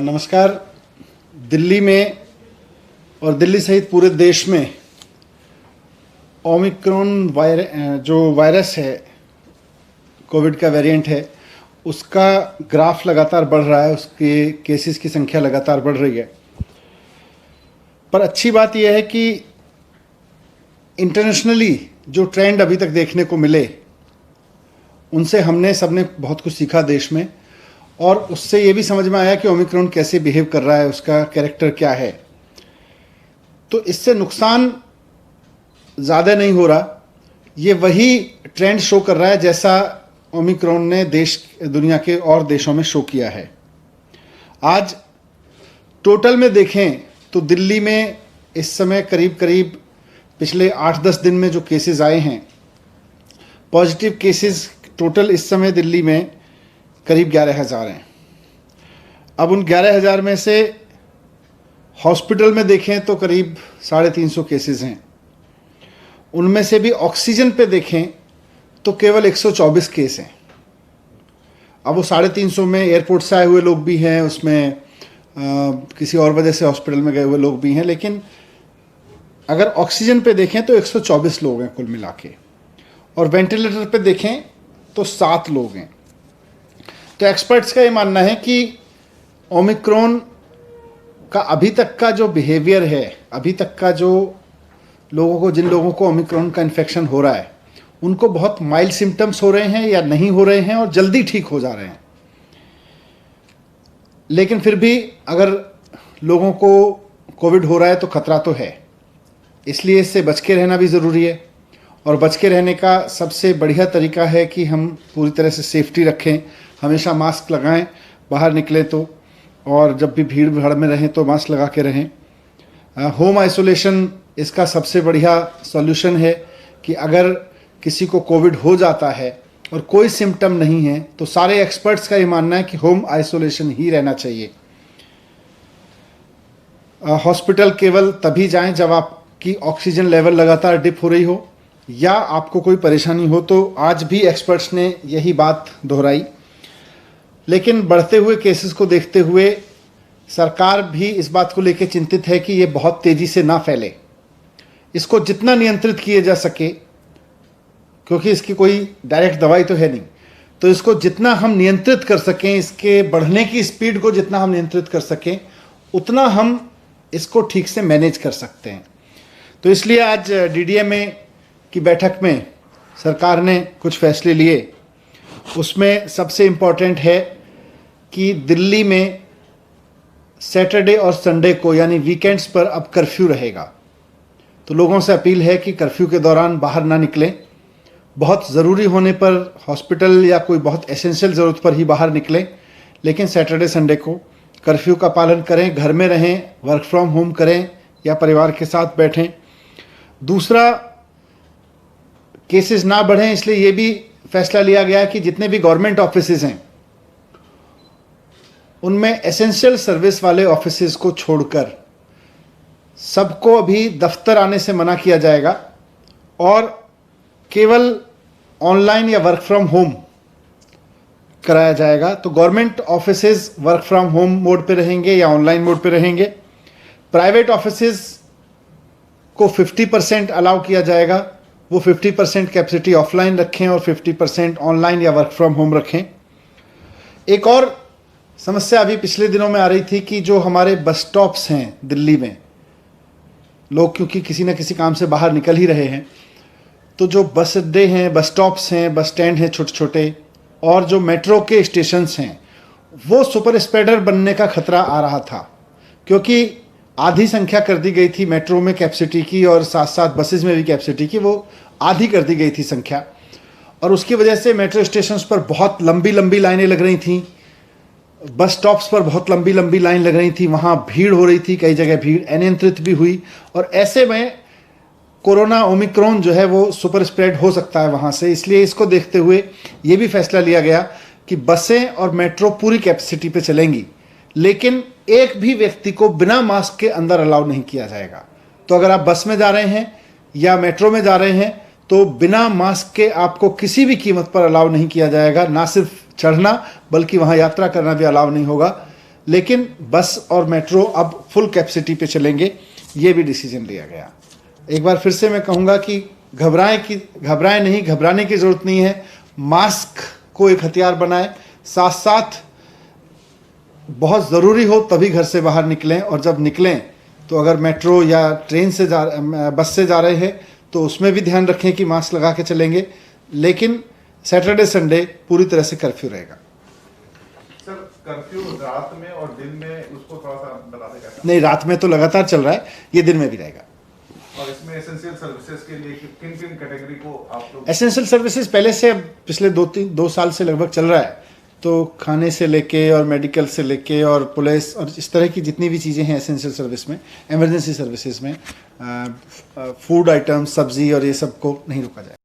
नमस्कार। दिल्ली में और दिल्ली सहित पूरे देश में ओमिक्रॉन जो वायरस है, कोविड का वेरिएंट है, उसका ग्राफ लगातार बढ़ रहा है, उसके केसेस की संख्या लगातार बढ़ रही है। पर अच्छी बात यह है कि इंटरनेशनली जो ट्रेंड अभी तक देखने को मिले, उनसे हमने सबने बहुत कुछ सीखा देश में, और उससे ये भी समझ में आया कि ओमिक्रॉन कैसे बिहेव कर रहा है, उसका कैरेक्टर क्या है। तो इससे नुकसान ज़्यादा नहीं हो रहा, ये वही ट्रेंड शो कर रहा है जैसा ओमिक्रॉन ने दुनिया के और देशों में शो किया है। आज टोटल में देखें तो दिल्ली में इस समय करीब करीब पिछले 8-10 दिन में जो केसेस आए हैं, पॉजिटिव केसेस टोटल इस समय दिल्ली में करीब 11,000 हैं। अब उन 11,000 में से हॉस्पिटल में देखें तो करीब 350 केसेस हैं। उनमें से भी ऑक्सीजन पे देखें तो केवल 124 केस हैं। अब वो 350 में एयरपोर्ट से आए हुए लोग भी हैं, उसमें किसी और वजह से हॉस्पिटल में गए हुए लोग भी हैं, लेकिन अगर ऑक्सीजन पे देखें तो 124 लोग हैं कुल मिला के, और वेंटिलेटर पे देखें तो 7 लोग हैं। तो एक्सपर्ट्स का ये मानना है कि ओमिक्रॉन का अभी तक का जो बिहेवियर है, अभी तक का जो जिन लोगों को ओमिक्रॉन का इन्फेक्शन हो रहा है, उनको बहुत माइल्ड सिम्टम्स हो रहे हैं या नहीं हो रहे हैं और जल्दी ठीक हो जा रहे हैं। लेकिन फिर भी अगर लोगों को कोविड हो रहा है तो खतरा तो है, इसलिए इससे बच के रहना भी ज़रूरी है। और बच के रहने का सबसे बढ़िया तरीका है कि हम पूरी तरह से सेफ्टी रखें, हमेशा मास्क लगाएं बाहर निकलें तो, और जब भी भीड़ भाड़ में रहें तो मास्क लगा के रहें। होम आइसोलेशन इसका सबसे बढ़िया सॉल्यूशन है कि अगर किसी को कोविड हो जाता है और कोई सिम्टम नहीं है तो सारे एक्सपर्ट्स का ये मानना है कि होम आइसोलेशन ही रहना चाहिए। हॉस्पिटल केवल तभी जाएं जब आपकी ऑक्सीजन लेवल लगातार डिप हो रही हो या आपको कोई परेशानी हो, तो आज भी एक्सपर्ट्स ने यही बात दोहराई। लेकिन बढ़ते हुए केसेस को देखते हुए सरकार भी इस बात को लेकर चिंतित है कि ये बहुत तेज़ी से ना फैले। इसको जितना नियंत्रित किए जा सके, क्योंकि इसकी कोई डायरेक्ट दवाई तो है नहीं, तो इसको जितना हम नियंत्रित कर सकें, इसके बढ़ने की स्पीड को जितना हम नियंत्रित कर सकें, उतना हम इसको ठीक से मैनेज कर सकते हैं। तो इसलिए आज DDMA की बैठक में सरकार ने कुछ फैसले लिए। उसमें सबसे इम्पॉर्टेंट है कि दिल्ली में सैटरडे और संडे को, यानी वीकेंड्स पर अब कर्फ्यू रहेगा। तो लोगों से अपील है कि कर्फ्यू के दौरान बाहर ना निकलें, बहुत ज़रूरी होने पर हॉस्पिटल या कोई बहुत एसेंशियल ज़रूरत पर ही बाहर निकलें, लेकिन सैटरडे संडे को कर्फ्यू का पालन करें, घर में रहें, वर्क फ्रॉम होम करें या परिवार के साथ बैठें। दूसरा, केसेस ना बढ़ें, इसलिए ये भी फैसला लिया गया कि जितने भी गवर्नमेंट ऑफिसेज हैं उनमें एसेंशियल सर्विस वाले ऑफिसेज को छोड़कर सबको अभी दफ्तर आने से मना किया जाएगा और केवल ऑनलाइन या वर्क फ्रॉम होम कराया जाएगा। तो government offices work from home mode पे रहेंगे या ऑनलाइन मोड पे रहेंगे। प्राइवेट ऑफिसेज को 50% अलाउ किया जाएगा, वो 50% कैपेसिटी ऑफलाइन रखें और 50% ऑनलाइन या वर्क फ्रॉम होम रखें। एक और समस्या अभी पिछले दिनों में आ रही थी कि जो हमारे बस स्टॉप्स हैं दिल्ली में, लोग क्योंकि किसी न किसी काम से बाहर निकल ही रहे हैं, तो जो बस अड्डे हैं, बस स्टॉप्स हैं, बस स्टैंड हैं छोटे छोटे, और जो मेट्रो के स्टेशंस हैं, वो सुपर स्प्रेडर बनने का खतरा आ रहा था, क्योंकि आधी संख्या कर दी गई थी मेट्रो में कैपेसिटी की, और साथ साथ बसेस में भी कैपेसिटी की वो आधी कर दी गई थी संख्या, और उसकी वजह से मेट्रो स्टेशंस पर बहुत लंबी लंबी लाइनें लग रही थीं, बस स्टॉप्स पर बहुत लंबी लंबी लाइन लग रही थी, वहाँ भीड़ हो रही थी, कई जगह भीड़ अनियंत्रित भी हुई, और ऐसे में कोरोना ओमिक्रॉन जो है वो सुपर स्प्रेड हो सकता है वहाँ से। इसलिए इसको देखते हुए ये भी फैसला लिया गया कि बसें और मेट्रो पूरी कैपेसिटी पे चलेंगी, लेकिन एक भी व्यक्ति को बिना मास्क के अंदर अलाउ नहीं किया जाएगा। तो अगर आप बस में जा रहे हैं या मेट्रो में जा रहे हैं तो बिना मास्क के आपको किसी भी कीमत पर अलाउ नहीं किया जाएगा। ना सिर्फ चढ़ना बल्कि वहाँ यात्रा करना भी अलाउ नहीं होगा। लेकिन बस और मेट्रो अब फुल कैपेसिटी पे चलेंगे, ये भी डिसीजन लिया गया। एक बार फिर से मैं कहूँगा कि घबराएं नहीं, घबराने की ज़रूरत नहीं है। मास्क को एक हथियार बनाएं, साथ साथ बहुत ज़रूरी हो तभी घर से बाहर निकलें, और जब निकलें तो अगर मेट्रो या ट्रेन से बस से जा रहे हैं तो उसमें भी ध्यान रखें कि मास्क लगा के चलेंगे। लेकिन सैटरडे संडे पूरी तरह से कर्फ्यू रहेगा। सर, कर्फ्यू रात में और दिन में उसको थोड़ा सा बता दें कैसा? नहीं, रात में तो लगातार चल रहा है, ये दिन में भी रहेगा। और इसमें एसेंशियल सर्विसेज के लिए किन किन कैटेगरी को आप लोग? एसेंशियल सर्विसेज पहले से, पिछले 2 साल से लगभग चल रहा है, तो खाने से लेके और मेडिकल से लेके और पुलिस और इस तरह की जितनी भी चीज़ें हैं एसेंशियल सर्विस में, इमरजेंसी सर्विसेज में, फूड आइटम्स, सब्जी और ये सब को नहीं रोका जाए।